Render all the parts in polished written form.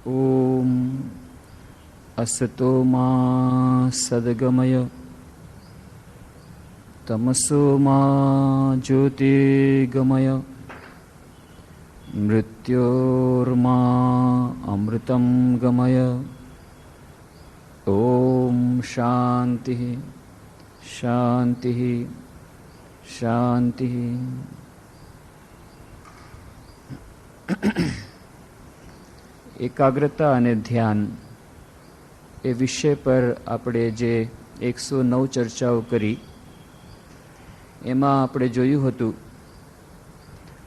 ઓમ અસતો મા સદગમય તમસો મા જ્યોતિર્ગમય મૃત્યોર્મા અમૃતમ ગમય. ઓમ શાંતિ શાંતિ શાંતિ. એકાગ્રતા અને ધ્યાન એ વિષય પર આપણે જે 109 ચર્ચાઓ કરી એમાં આપણે જોયું હતું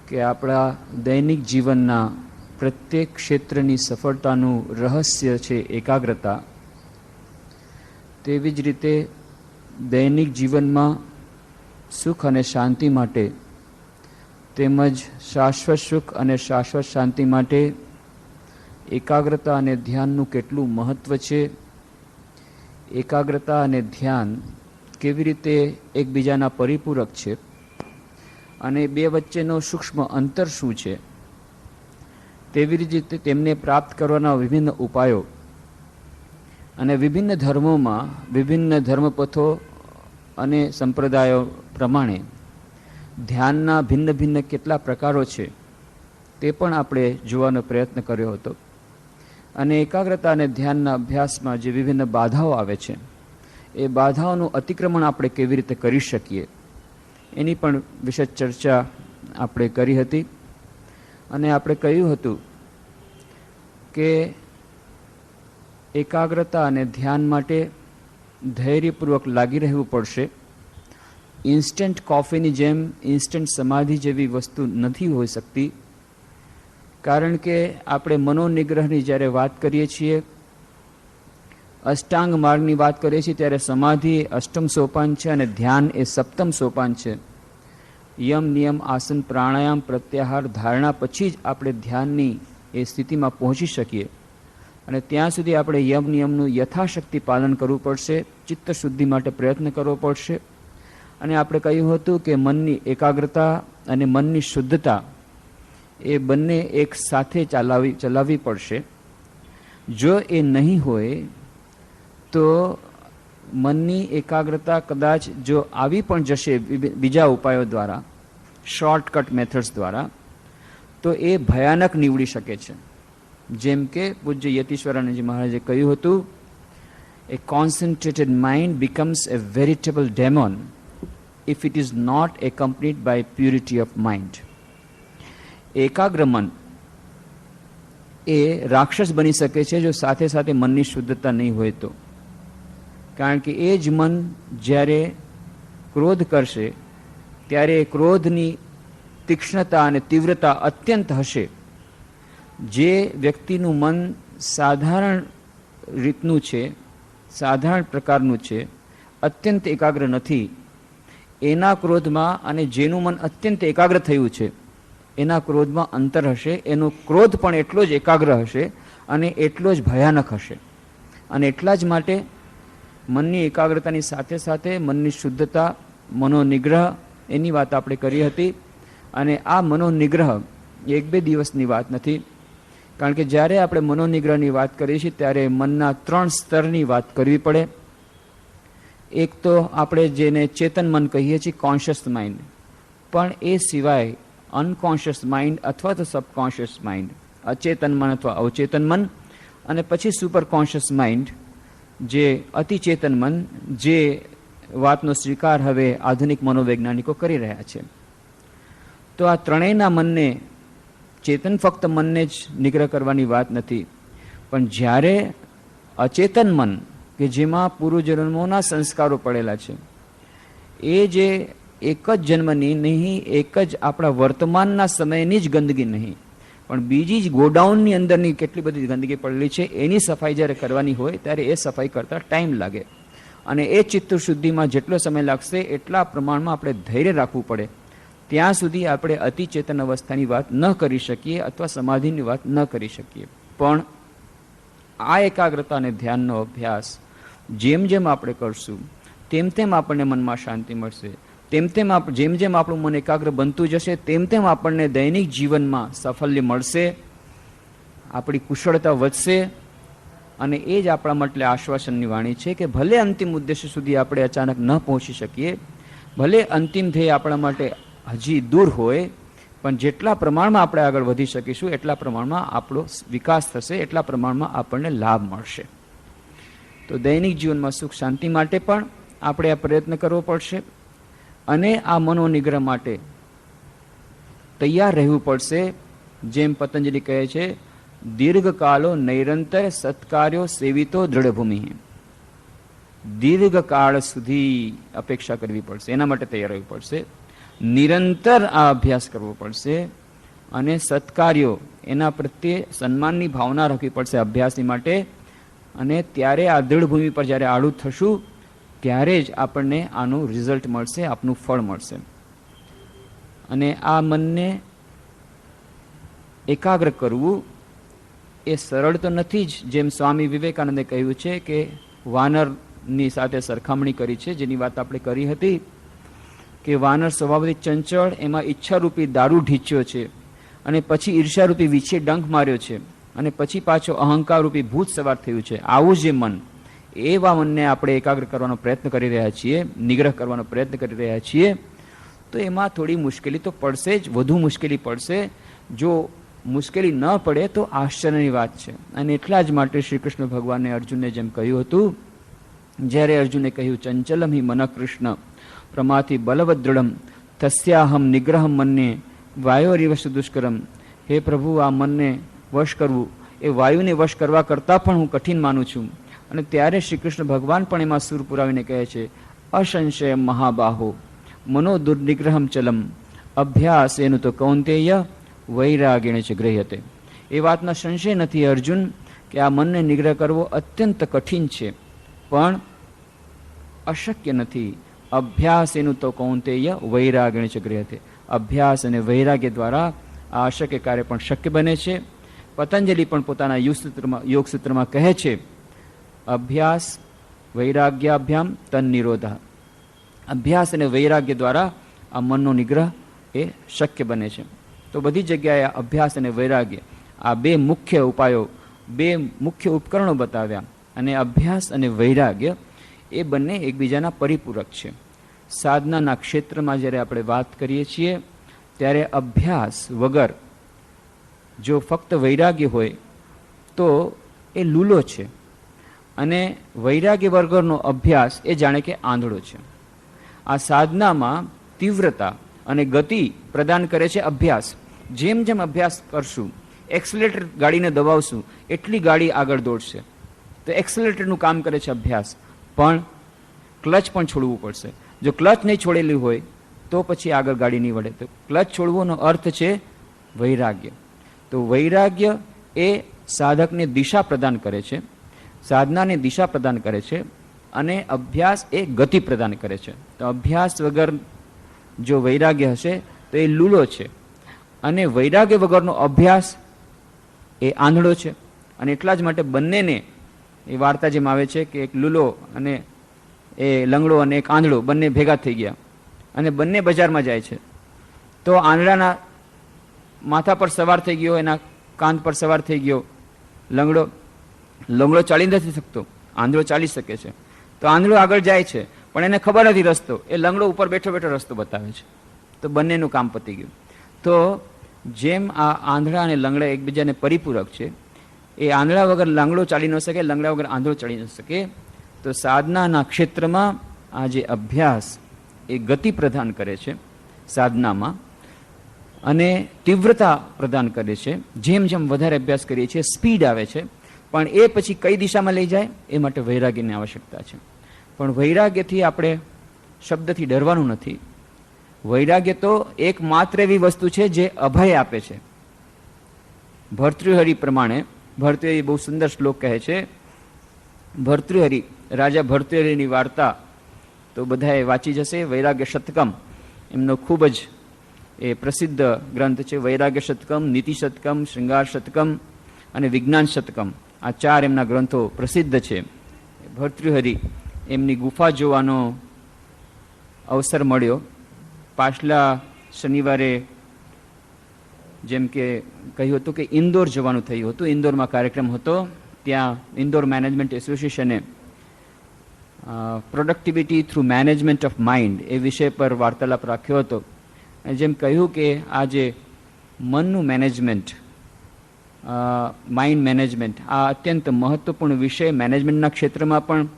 કે આપણા દૈનિક જીવનના પ્રત્યેક ક્ષેત્રની સફળતાનું રહસ્ય છે એકાગ્રતા. તેવી જ રીતે દૈનિક જીવનમાં સુખ અને શાંતિ માટે તેમજ શાશ્વત સુખ અને શાશ્વત શાંતિ માટે એકાગ્રતા અને ધ્યાનનું કેટલું મહત્ત્વ છે, એકાગ્રતા અને ધ્યાન કેવી રીતે એકબીજાના પરિપૂરક છે અને બે વચ્ચેનો સૂક્ષ્મ અંતર શું છે, તેવી રીતે તેમને પ્રાપ્ત કરવાના વિભિન્ન ઉપાયો અને વિભિન્ન ધર્મોમાં વિભિન્ન ધર્મપથો અને સંપ્રદાયો પ્રમાણે ધ્યાનના ભિન્ન ભિન્ન કેટલા પ્રકારો છે તે પણ આપણે જોવાનો પ્રયત્ન કર્યો હતો. અને એકાગ્રતા અને ધ્યાનના અભ્યાસમાં જે વિભિન્ન બાધાઓ આવે છે એ બાધાઓનું અતિક્રમણ આપણે કેવી રીતે કરી શકીએ એની પણ વિશેષ ચર્ચા આપણે કરી હતી. અને આપણે કહ્યું હતું કે એકાગ્રતા અને ધ્યાન માટે ધૈર્યપૂર્વક લાગી રહેવું પડશે. ઇન્સ્ટન્ટ કોફીની જેમ ઇન્સ્ટન્ટ સમાધિ જેવી વસ્તુ નથી હોઈ શકતી, કારણ કે આપણે મનોનિગ્રહની જ્યારે વાત કરીએ છીએ, અષ્ટાંગ માર્ગની વાત કરીએ છીએ, ત્યારે સમાધિ એ અષ્ટમ સોપાન છે અને ધ્યાન એ સપ્તમ સોપાન છે. યમ નિયમ આસન પ્રાણાયામ પ્રત્યાહાર ધારણા પછી જ આપણે ધ્યાનની એ સ્થિતિમાં પહોંચી શકીએ. અને ત્યાં સુધી આપણે યમ નિયમનું યથાશક્તિ પાલન કરવું પડશે, ચિત્ત શુદ્ધિ માટે પ્રયત્ન કરવો પડશે. અને આપણે કહ્યું હતું કે મનની એકાગ્રતા અને મનની શુદ્ધતા એ બંને એક સાથે ચલાવવી પડશે. જો એ નહીં હોય તો મનની એકાગ્રતા કદાચ જો આવી પણ જશે બીજા ઉપાયો દ્વારા, શોર્ટકટ મેથડ્સ દ્વારા, તો એ ભયાનક નીવડી શકે છે. જેમ કે પૂજ્ય યતીશ્વરાનંદજી મહારાજે કહ્યું હતું, a concentrated mind becomes a veritable demon if it is not accompanied by purity of mind. એકાગ્ર મન એ રાક્ષસ બની શકે છે જો સાથે સાથે મનની શુદ્ધતા નહીં હોય તો. કારણ કે એ જ મન જ્યારે ક્રોધ કરશે ત્યારે ક્રોધની તીક્ષ્ણતા અને તીવ્રતા અત્યંત હશે. જે વ્યક્તિનું મન સાધારણ રીતનું છે, સાધારણ પ્રકારનું છે, અત્યંત એકાગ્ર નથી, એના ક્રોધમાં અને જેનું મન અત્યંત એકાગ્ર થયું છે એના ક્રોધમાં અંતર હશે. એનો ક્રોધ પણ એટલો જ એકાગ્ર હશે અને એટલો જ ભયાનક હશે. અને એટલા જ માટે મનની એકાગ્રતાની સાથે સાથે મનની શુદ્ધતા, મનોનિગ્રહ એની વાત આપણે કરી હતી. અને આ મનોનિગ્રહ એક બે દિવસની વાત નથી, કારણ કે જ્યારે આપણે મનોનિગ્રહની વાત કરીએ છીએ ત્યારે મનના 3 સ્તરની વાત કરવી પડે. એક તો આપણે જેને ચેતન મન કહીએ છીએ, કોન્શિયસ માઇન્ડ, પણ એ સિવાય અનકોન્શિયસ માઇન્ડ અથવા તો સબકોન્શિયસ માઇન્ડ, અચેતન મન અથવા અવચેતન મન, અને પછી સુપર કોન્શિયસ માઇન્ડ જે અતિચેતન મન, જે વાતનો સ્વીકાર હવે આધુનિક મનોવૈજ્ઞાનિકો કરી રહ્યા છે. તો આ ત્રણેયના મનને, ચેતન ફક્ત મનને જ નિગ્રહ કરવાની વાત નથી, પણ જ્યારે અચેતન મન કે જેમાં પૂર્વજન્મોના સંસ્કારો પડેલા છે, એ જે એક જ જન્મની નહીં, એક જ આપણા વર્તમાનના સમયની જ ગંદકી નહીં, પણ બીજી જ ગોડાઉનની અંદરની કેટલી બધી ગંદકી પડેલી છે એની સફાઈ જ્યારે કરવાની હોય ત્યારે એ સફાઈ કરતાં ટાઈમ લાગે. અને એ ચિત્તશુદ્ધિમાં જેટલો સમય લાગશે એટલા પ્રમાણમાં આપણે ધૈર્ય રાખવું પડે. ત્યાં સુધી આપણે અતિચેતન અવસ્થાની વાત ન કરી શકીએ અથવા સમાધિની વાત ન કરી શકીએ. પણ આ એકાગ્રતા અને ધ્યાનનો અભ્યાસ જેમ જેમ આપણે કરશું તેમ તેમ આપણને મનમાં શાંતિ મળશે. તેમ તેમ જેમ જેમ આપણું મન એકાગ્ર બનતું જશે તેમ તેમ આપણને દૈનિક જીવનમાં સાફલ્ય મળશે. આપણી કુશળતા વધશે અને એ જ આપણા માટે આશ્વાસનની વાણી છે કે ભલે અંતિમ ઉદ્દેશ્ય સુધી આપણે અચાનક ન પહોંચી શકીએ, ભલે અંતિમ ધ્યેય આપણા માટે હજી દૂર હોય, પણ જેટલા પ્રમાણમાં આપણે આગળ વધી શકીશું એટલા પ્રમાણમાં આપણો વિકાસ થશે, એટલા પ્રમાણમાં આપણને લાભ મળશે. તો દૈનિક જીવનમાં સુખ શાંતિ માટે પણ આપણે આ પ્રયત્ન કરવો પડશે અને આ મનોનિગ્રહ માટે તૈયાર રહેવું પડશે. જેમ પતંજલિ કહે છે, દીર્ઘકાલો નૈરંતર સત્કાર્યો સેવિતો દ્રઢભૂમિ. દીર્ઘકાળ સુધી અપેક્ષા કરવી પડશે, એના માટે તૈયાર રહેવું પડશે. નિરંતર આ અભ્યાસ કરવો પડશે અને સત્કાર્યો એના પ્રત્યે સન્માનની ભાવના રાખવી પડશે અભ્યાસની માટે. અને ત્યારે આ દૃઢભૂમિ પર જ્યારે આડું થશું ત્યારે જ આપણને આનું રિઝલ્ટ મળશે, આપનું ફળ મળશે. અને આ મનને એકાગ્ર કરવું એ સરળ તો નથી જ. જેમ સ્વામી વિવેકાનંદે કહ્યું છે કે વાનરની સાથે સરખામણી કરી છે, જેની વાત આપણે કરી હતી કે વાનર સ્વભાવથી ચંચળ, એમાં ઈચ્છારૂપી દારૂ ઢીંચ્યો છે અને પછી ઈર્ષારૂપી વીછે ડંખ માર્યો છે અને પછી પાછો અહંકારરૂપી ભૂત સવાર થયું છે. આવું જે મન, એવા મનને આપણે એકાગ્ર કરવાનો પ્રયત્ન કરી રહ્યા છીએ, નિગ્રહ કરવાનો પ્રયત્ન કરી રહ્યા છીએ. તો એમાં થોડી મુશ્કેલી તો પડશે જ, વધુ મુશ્કેલી પડશે. જો મુશ્કેલી ન પડે તો આશ્ચર્યની વાત છે. અને એટલા જ માટે શ્રી કૃષ્ણ ભગવાને અર્જુનને જેમ કહ્યું હતું, જ્યારે અર્જુને કહ્યું ચંચલમ હિ મન કૃષ્ણ પ્રમાથી બલવદ્રઢમ તસ્યાહમ નિગ્રહમ મન્યે વાયોરિવશ દુષ્કરમ. હે પ્રભુ, આ મનને વશ કરવું એ વાયુને વશ કરવા કરતાં પણ હું કઠિન માનું છું. અને ત્યારે શ્રી કૃષ્ણ ભગવાન પણ એમાં સૂર પુરાવીને કહે છે, અસંશય મહાબાહો મનો દુર્નિગ્રહમ ચલમ અભ્યાસ એનું તો કૌંતેય વૈરાગેણ છે ગ્રહ્યતે. એ વાતમાં સંશય નથી અર્જુન કે આ મનને નિગ્રહ કરવો અત્યંત કઠિન છે, પણ અશક્ય નથી. અભ્યાસ એનું તો કૌંતેય વૈરાગેણ છે ગ્રહ્યતે. અભ્યાસ અને વૈરાગ્ય દ્વારા આ અશક્ય કાર્ય પણ શક્ય બને છે. પતંજલિ પણ પોતાના યોગ સૂત્રમાં કહે છે, અભ્યાસ વૈરાગ્યાભ્યામ તન નિરોધ. અભ્યાસ અને વૈરાગ્ય દ્વારા આ મનનો નિગ્રહ એ શક્ય બને છે. તો બધી જગ્યાએ અભ્યાસ અને વૈરાગ્ય આ બે મુખ્ય ઉપાયો, બે મુખ્ય ઉપકરણો બતાવ્યા. અને અભ્યાસ અને વૈરાગ્ય એ બંને એકબીજાના પરિપૂરક છે. સાધનાના ક્ષેત્રમાં જ્યારે આપણે વાત કરીએ છીએ ત્યારે અભ્યાસ વગર જો ફક્ત વૈરાગ્ય હોય તો એ લૂલો છે, અને વૈરાગ્ય વગરનો અભ્યાસ એ જાણે કે આંધળો છે. આ સાધનામાં તીવ્રતા અને ગતિ પ્રદાન કરે છે અભ્યાસ. જેમ જેમ અભ્યાસ કરશું, એક્સલેટર ગાડીને દબાવશું એટલી ગાડી આગળ દોડશે. તો એક્સલેટરનું કામ કરે છે અભ્યાસ, પણ ક્લચ પણ છોડવું પડશે. જો ક્લચ નહીં છોડેલી હોય તો પછી આગળ ગાડી નહીં વળે. તો ક્લચ છોડવાનો અર્થ છે વૈરાગ્ય. તો વૈરાગ્ય એ સાધકને દિશા પ્રદાન કરે છે, સાધનાને દિશા પ્રદાન કરે છે, અને અભ્યાસ એ ગતિ પ્રદાન કરે છે. તો અભ્યાસ વગર જો વૈરાગ્ય હશે તો એ લૂલો છે, અને વૈરાગ્ય વગરનો અભ્યાસ એ આંધળો છે. અને એટલા જ માટે બંનેને એ વાર્તા જેમ આવે છે કે એક લૂલો અને એ લંગડો અને એક આંધળો બંને ભેગા થઈ ગયા અને બંને બજારમાં જાય છે. તો આંધળાના માથા પર સવાર થઈ ગયો, એના કાંધ પર સવાર થઈ ગયો લંગડો ચાલી નથી શકતો, આંધળો ચાલી શકે છે. તો આંધળો આગળ જાય છે પણ એને ખબર નથી રસ્તો, એ લંગડો ઉપર બેઠો બેઠો રસ્તો બતાવે છે. તો બંનેનું કામ પતી ગયું. તો જેમ આ આંધળા અને લંગડા એકબીજાને પરિપૂરક છે, એ આંધળા વગર લંગડો ચાલી ન શકે, લંગડા વગર આંધળો ચાલી ન શકે. તો સાધનાના ક્ષેત્રમાં આ જે અભ્યાસ એ ગતિ પ્રદાન કરે છે સાધનામાં, અને તીવ્રતા પ્રદાન કરે છે. જેમ જેમ વધારે અભ્યાસ કરીએ છીએ સ્પીડ આવે છે, પણ એ પછી કઈ દિશામાં લઈ જાય એ માટે વૈરાગ્યની આવશ્યકતા છે. પણ વૈરાગ્યથી આપણે શબ્દથી ડરવાનું નથી. વૈરાગ્ય તો એકમાત્ર એવી વસ્તુ છે જે અભય આપે છે. ભર્તૃહરિ પ્રમાણે, ભર્તૃહરિ બહુ સુંદર શ્લોક કહે છે. ભર્તૃહરિ, રાજા ભર્તૃહરિની વાર્તા તો બધાએ વાંચી જશે. વૈરાગ્ય શતકમ એમનો ખૂબ જ એ પ્રસિદ્ધ ગ્રંથ છે. વૈરાગ્ય શતકમ, નીતિ શતકમ, શૃંગાર શતકમ અને વિજ્ઞાન શતકમ, આ ચાર એમના ગ્રંથો પ્રસિદ્ધ છે. ભર્તૃહરિ એમની ગુફા જોવાનો અવસર મળ્યો. પાછલા શનિવારે જેમ કે કહ્યું હતું કે ઇન્દોર જવાનું થયું હતું. ઇન્દોરમાં કાર્યક્રમ હતો. ત્યાં ઇન્દોર મેનેજમેન્ટ એસોસિએશને productivity through management of mind એ વિષય પર વાર્તાલાપ રાખ્યો હતો. જેમ કહ્યું કે આ જે મનનું મેનેજમેન્ટ, માઇન્ડ મેનેજમેન્ટ, આ અત્યંત મહત્વપૂર્ણ વિષય. મેનેજમેન્ટના ક્ષેત્રમાં પણ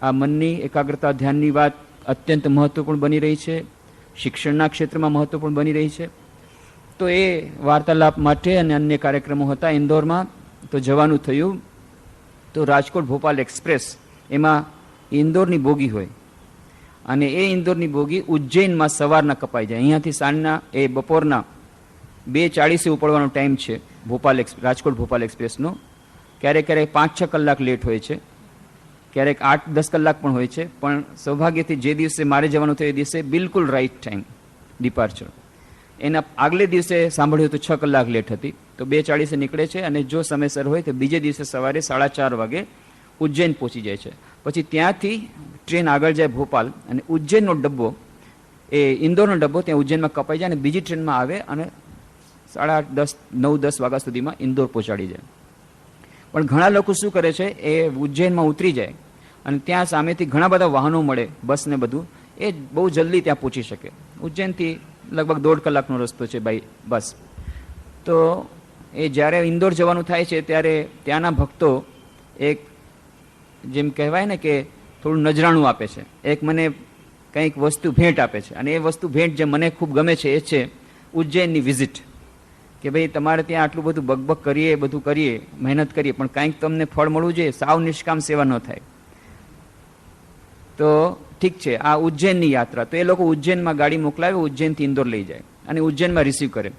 આ મનની એકાગ્રતા, ધ્યાનની વાત અત્યંત મહત્વપૂર્ણ બની રહી છે. શિક્ષણના ક્ષેત્રમાં મહત્વપૂર્ણ બની રહી છે. તો એ વાર્તાલાપ માટે અને અન્ય કાર્યક્રમો હતા ઇન્દોરમાં, તો જવાનું થયું. તો રાજકોટ ભોપાલ એક્સપ્રેસ, એમાં ઇન્દોરની બોગી હોય અને એ ઇન્દોરની બોગી ઉજ્જૈનમાં સવારના કપાઈ જાય. અહીંયાથી સાંજના એ બપોરના 2:40 ઉપડવાનો ટાઈમ છે રાજકોટ ભોપાલ એક્સપ્રેસનો. ક્યારેક ક્યારેક 5-6 કલાક લેટ હોય છે, ક્યારેક 8-10 કલાક પણ હોય છે. પણ સૌભાગ્યથી જે દિવસે મારે જવાનું થયું એ દિવસે બિલકુલ રાઈટ ટાઈમ ડિપાર્ચર. એના આગલે દિવસે સાંભળ્યું તો 6 કલાક લેટ હતી. તો 2:40 નીકળે છે અને જો સમયસર હોય તો બીજે દિવસે સવારે 4:30 વાગે ઉજ્જૈન પહોંચી જાય છે. પછી ત્યાંથી ટ્રેન આગળ જાય ભોપાલ, અને ઉજ્જૈનનો ડબ્બો, એ ઇન્દોરનો ડબ્બો ત્યાં ઉજ્જૈનમાં કપાઈ જાય અને બીજી ટ્રેનમાં આવે અને 8:30, 9-10 વાગ્યા સુધીમાં ઇન્દોર પહોંચાડી જાય. પણ ઘણા લોકો શું કરે છે, એ ઉજ્જૈનમાં ઉતરી જાય અને ત્યાં સામેથી ઘણા બધા વાહનો મળે, બસ ને બધું, એ બહુ જલ્દી ત્યાં પહોંચી શકે. ઉજ્જૈનથી લગભગ 1.5 કલાકનો રસ્તો છે બાય બસ. તો એ જ્યારે ઇન્દોર જવાનું થાય છે ત્યારે ત્યાંના ભક્તો એક, જેમ કહેવાય ને કે થોડું નજરાણું આપે છે. એક મને કંઈક વસ્તુ ભેટ આપે છે, અને એ વસ્તુ ભેટ જે મને ખૂબ ગમે છે એ છે ઉજ્જૈનની વિઝિટ. કે ભાઈ તમારે ત્યાં આટલું બધું બકબક કરીએ, બધું કરીએ, મહેનત કરીએ, પણ કાંઈક તમને ફળ મળવું જોઈએ, સાવ નિષ્કામ સેવા ન થાય. તો ઠીક છે, આ ઉજ્જૈનની યાત્રા, તો એ લોકો ઉજ્જૈનમાં ગાડી મોકલાવે, ઉજ્જૈનથી ઇન્દોર લઈ જાય અને ઉજ્જૈનમાં રિસીવ કરે.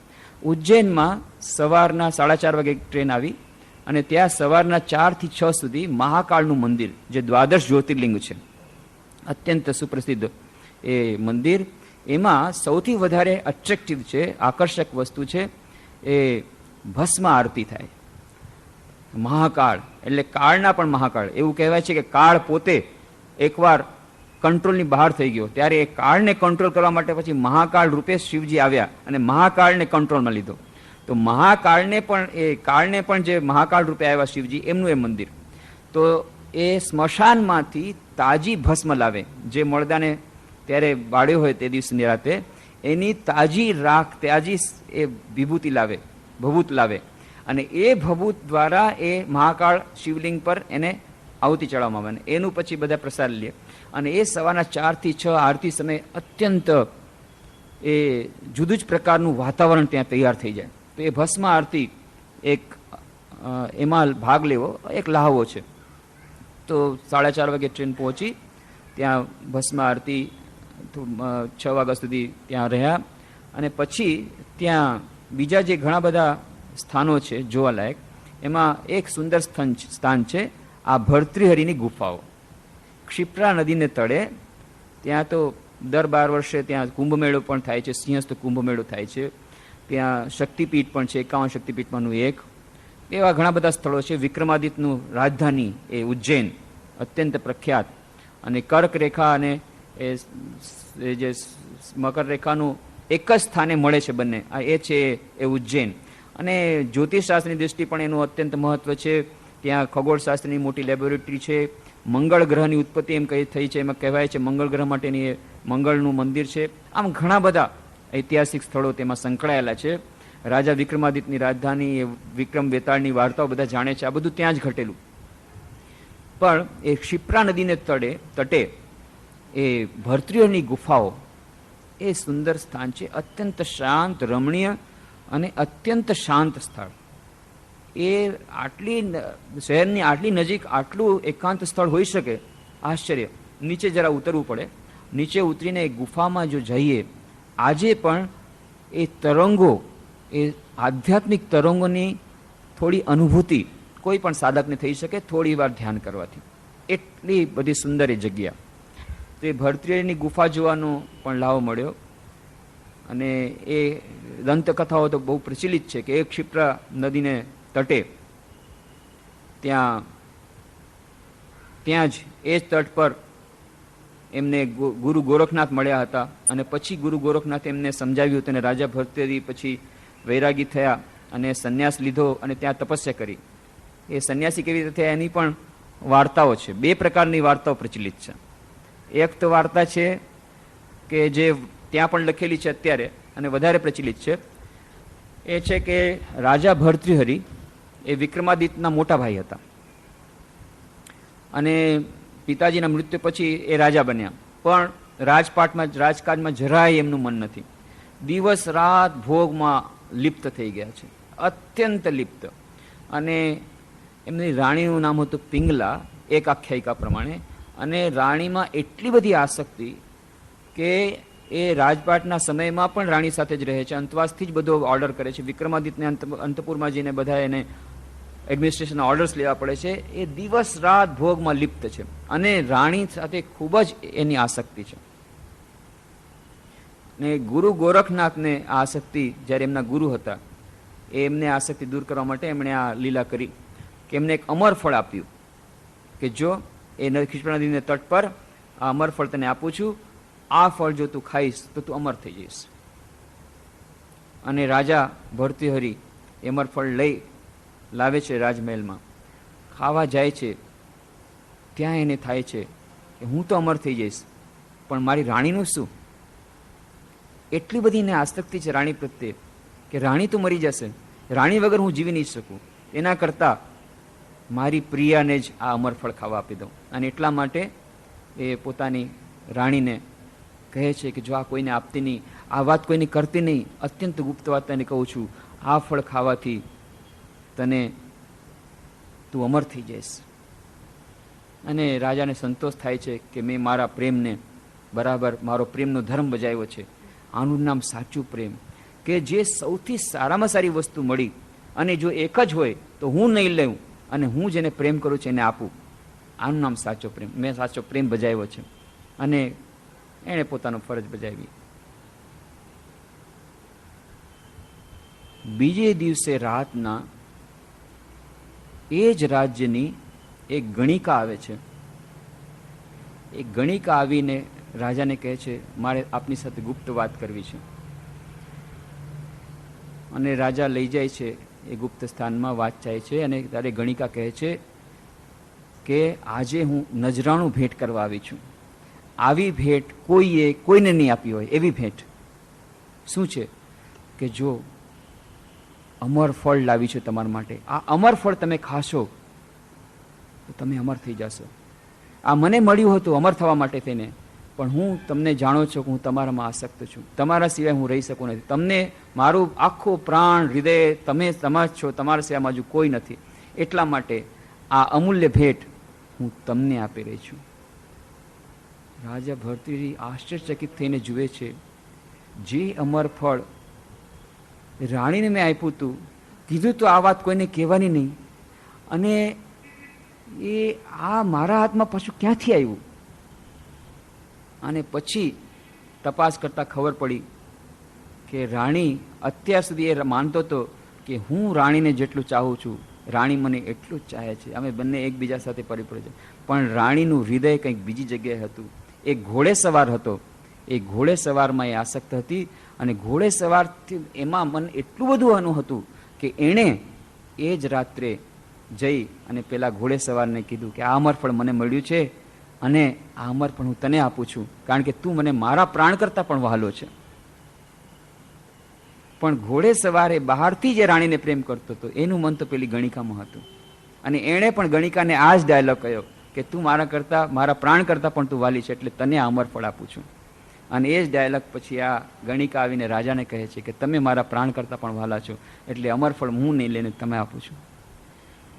ઉજ્જૈનમાં સવારના 4:30 વાગે ટ્રેન આવી અને ત્યાં સવારના 4 થી 6 સુધી મહાકાળનું મંદિર, જે દ્વાદશ જ્યોતિર્લિંગ છે, અત્યંત સુપ્રસિદ્ધ એ મંદિર. એમાં સૌથી વધારે અટ્રેક્ટિવ છે, આકર્ષક વસ્તુ છે, એ ભસ્મ આરતી થાય. મહાકાળ એટલે કાળના પણ મહાકાળ. એવું કહેવાય છે કે કાળ પોતે એકવાર કંટ્રોલની બહાર થઈ ગયો, ત્યારે એ કાળને કંટ્રોલ કરવા માટે પછી મહાકાળ રૂપે શિવજી આવ્યા અને મહાકાળને કંટ્રોલમાં લીધો. તો મહાકાળને પણ, એ કાળને પણ જે મહાકાળ રૂપે આવ્યા શિવજી, એમનું એ મંદિર. તો એ સ્મશાનમાંથી તાજી ભસ્મ લાવે, જે મળદાને ત્યારે બાળ્યો હોય તે દિવસની રાતે, એની તાજી રાખ, તાજી એ વિભૂતિ લાવે, ભભૂત લાવે, અને એ ભભૂત દ્વારા એ મહાકાળ શિવલિંગ પર એને આહુતિ ચડાવવામાં આવે. એનું પછી બધા પ્રસાદ લે અને એ સવારના 4 થી 6 આરતી સમયે અત્યંત એ જુદું જ પ્રકારનું વાતાવરણ ત્યાં તૈયાર થઈ જાય. તો એ ભસ્મ આરતી એક, એમાં ભાગ લેવો એક લહાવો છે. તો 4:30 વાગે ટ્રેન પહોંચી, ત્યાં ભસ્મ આરતી 6 વાગ્યા સુધી ત્યાં રહ્યા અને પછી ત્યાં બીજા જે ઘણા બધા સ્થાનો છે જોવાલાયક, એમાં એક સુંદર સ્થાન છે આ ભર્તૃહરિની ગુફાઓ. ક્ષિપ્રા નદીને તળે ત્યાં તો દર 12 વર્ષે ત્યાં કુંભમેળો પણ થાય છે, સિંહસ્થ કુંભમેળો થાય છે. ત્યાં શક્તિપીઠ પણ છે, 51 શક્તિપીઠમાંનું એક. એવા ઘણા બધા સ્થળો છે. વિક્રમાદિત્યનું રાજધાની એ ઉજ્જૈન અત્યંત પ્રખ્યાત, અને કર્ક રેખા અને એ જે મકર રેખાનું એક જ સ્થાને મળે છે બંને, એ છે એ ઉજ્જૈન. અને જ્યોતિષશાસ્ત્રની દૃષ્ટિ પણ એનું અત્યંત મહત્વ છે. ત્યાં ખગોળશાસ્ત્રની મોટી લેબોરેટરી છે. મંગળ ગ્રહની ઉત્પત્તિ એમ કઈ થઈ છે, એમાં કહેવાય છે મંગળ ગ્રહ માટેની એ મંગળનું મંદિર છે. આમ ઘણા બધા ઐતિહાસિક સ્થળો તેમાં સંકળાયેલા છે. રાજા વિક્રમાદિત્યની રાજધાની, એ વિક્રમ વેતાળની વાર્તાઓ બધા જાણે છે. આ બધું ત્યાં જ ઘટેલું. પણ એ ક્ષિપ્રા નદીને તટે એ ભર્તૃહરિની ગુફાઓ, એ સુંદર સ્થાન છે. અત્યંત શાંત, રમણીય અને અત્યંત શાંત સ્થળ. એ આટલી શહેરની આટલી નજીક આટલું એકાંત સ્થળ હોઈ શકે, આશ્ચર્ય. નીચે જરા ઉતરવું પડે. નીચે ઉતરીને એ ગુફામાં જો જઈએ, આજે પણ એ તરંગો, એ આધ્યાત્મિક તરંગોની થોડી અનુભૂતિ કોઈ પણ સાધકને થઈ શકે થોડી વાર ધ્યાન કરવાથી. એટલી બધી સુંદર એ જગ્યા. તો એ ભર્તૃહરિની ગુફા જોવાનો પણ લાવો મળ્યો. અને એ દંતકથાઓ તો બહુ પ્રચલિત છે કે એક ક્ષિપ્રા નદીને તટે ત્યાં જ એ જ તટ પર એમને ગુરુ ગોરખનાથ મળ્યા હતા. અને પછી ગુરુ ગોરખનાથે એમને સમજાવ્યું હતું અને રાજા ભર્તૃહરિ પછી વૈરાગી થયા અને સંન્યાસ લીધો અને ત્યાં તપસ્યા કરી. એ સંન્યાસી કેવી રીતે થયા એની પણ વાર્તાઓ છે. બે પ્રકારની વાર્તાઓ પ્રચલિત છે. એક તો વાર્તા છે કે જે ત્યાં પણ લખેલી છે અત્યારે અને વધારે પ્રચલિત છે. એ છે કે રાજા ભર્તૃહરિ એ વિક્રમાદિત્યના મોટા ભાઈ હતા અને પિતાજીના મૃત્યુ પછી એ રાજા બન્યા. પણ રાજકાજમાં જરાય એમનું મન નથી. દિવસ રાત ભોગમાં લિપ્ત થઈ ગયા છે, અત્યંત લિપ્ત. અને એમની રાણીનું નામ હતું પિંગલા, એક આખ્યાયિકા પ્રમાણે. અને રાણીમાં એટલી બધી આસક્તિ કે એ રાજપાટના સમયમાં પણ રાણી સાથે જ રહે છે, અંતવાસથી જ બધો ઓર્ડર કરે છે. વિક્રમાદિત્યને અંતપુરમાં જઈને બધા એને એડમિનિસ્ટ્રેશનના ઓર્ડર્સ લેવા પડે છે. એ દિવસ રાત ભોગમાં લિપ્ત છે અને રાણી સાથે ખૂબ જ એની આસક્તિ છે. ને ગુરુ ગોરખનાથને આ આસક્તિ, જ્યારે એમના ગુરુ હતા, એમને આસક્તિ દૂર કરવા માટે એમણે આ લીલા કરી કે એમને એક અમર ફળ આપ્યું કે જો એ કૃષ્ણ નદીને તટ પર આ અમર ફળ તને આપું છું, આ ફળ જો તું ખાઈશ તો તું અમર થઈ જઈશ. અને રાજા ભર્તૃહરિ અમર ફળ લઈ લાવે છે રાજમહેલમાં, ખાવા જાય છે. ત્યાં એને થાય છે કે હું તો અમર થઈ જઈશ, પણ મારી રાણીનું શું? એટલી બધી એને આસક્તિ છે રાણી પ્રત્યે કે રાણી તો મરી જશે, રાણી વગર હું જીવી નહીં શકું, એના કરતાં મારી પ્રિયાને જ આ અમરફળ ખાવા આપી દઉં. અને એટલા માટે એ પોતાની રાણીને કહે છે કે જો આ કોઈને આપતી નહીં, આ વાત કોઈને કરતી નહીં, અત્યંત ગુપ્ત વાત તને કહું છું, આ ફળ ખાવાથી તને તું અમર થઈ જઈશ. અને રાજાને સંતોષ થાય છે કે મેં મારા પ્રેમને બરાબર મારો પ્રેમનો ધર્મ બજાવ્યો છે. આનું નામ સાચું પ્રેમ, કે જે સૌથી સારામાં સારી વસ્તુ મળી અને જો એક જ હોય તો હું નહીં લઉં અને હું જેને પ્રેમ કરું છું એને આપું. આનું નામ સાચો પ્રેમ. મેં સાચો પ્રેમ બજાવ્યો છે. અને એણે પોતાનો ફરજ બજાવી. બીજે દિવસે રાતના એ જ રાજ્યની એક ગણિકા આવે છે. એ ગણિકા આવીને રાજાને કહે છે મારે આપની સાથે ગુપ્ત વાત કરવી છે. અને રાજા લઈ જાય છે એ ગુપ્ત સ્થાનમાં, વાત જાય છે. અને ત્યારે ગણિકા કહે છે કે આજે હું નજરાણું ભેટ કરવા આવી છું. આવી ભેટ કોઈને નહીં આપી હોય એવી ભેટ. શું છે? કે જો અમર ફળ લાવી છે તમારા માટે, આ અમર ફળ તમે ખાશો તો તમે અમર થઈ જશો. આ મને મળ્યું હતું અમર થવા માટે થઈને, પણ હું તમને જાણો છો કે હું તમારામાં આસક્ત છું, તમારા સિવાય હું રહી શકું નથી. તમને મારું આખું પ્રાણ હૃદય તમે જ છો, તમારા સિવાય બાજુ કોઈ નથી. એટલા માટે આ અમૂલ્ય ભેટ હું તમને આપી રહી છું. રાજા ભર્તૃહરિ આશ્ચર્યચકિત થઈને જુએ છે, જે અમર ફળ રાણીને મેં આપ્યું હતું, કીધું તો આ વાત કોઈને કહેવાની નહીં, અને એ આ મારા હાથમાં પાછું ક્યાંથી આવ્યું? અને પછી તપાસ કરતાં ખબર પડી કે રાણી અત્યાર સુધી એ માનતો હતો કે હું રાણીને જેટલું ચાહું છું, રાણી મને એટલું જ ચાહે છે, અમે બંને એકબીજા સાથે પરિપૂર્ણ છે. પણ રાણીનું હૃદય કંઈક બીજી જગ્યાએ હતું. એક ઘોડે સવાર હતો, એ ઘોડે સવારમાં એ આસક્ત હતી. અને ઘોડે સવારથી એમાં મન એટલું બધું આનું હતું કે એણે એ જ રાત્રે જઈ અને પેલા ઘોડે સવારને કીધું કે આ અમરફળ મને મળ્યું છે અને આ અમરફળ હું તને આપું છું, કારણ કે તું મને મારા પ્રાણ કરતાં પણ વહાલો છે. પણ ઘોડે સવારે બહારથી જે રાણીને પ્રેમ કરતો હતો એનું મન તો પેલી ગણિકામાં હતું. અને એણે પણ ગણિકાને આ જ ડાયલોગ કહ્યો કે તું મારા કરતાં, મારા પ્રાણ કરતાં પણ તું વાલી છે, એટલે તને આ અમરફળ આપું છું. અને એ જ ડાયલોગ પછી આ ગણિકા આવીને રાજાને કહે છે કે તમે મારા પ્રાણ કરતાં પણ વાલા છો, એટલે અમરફળ હું નહીં લઈને તમે આપું છું.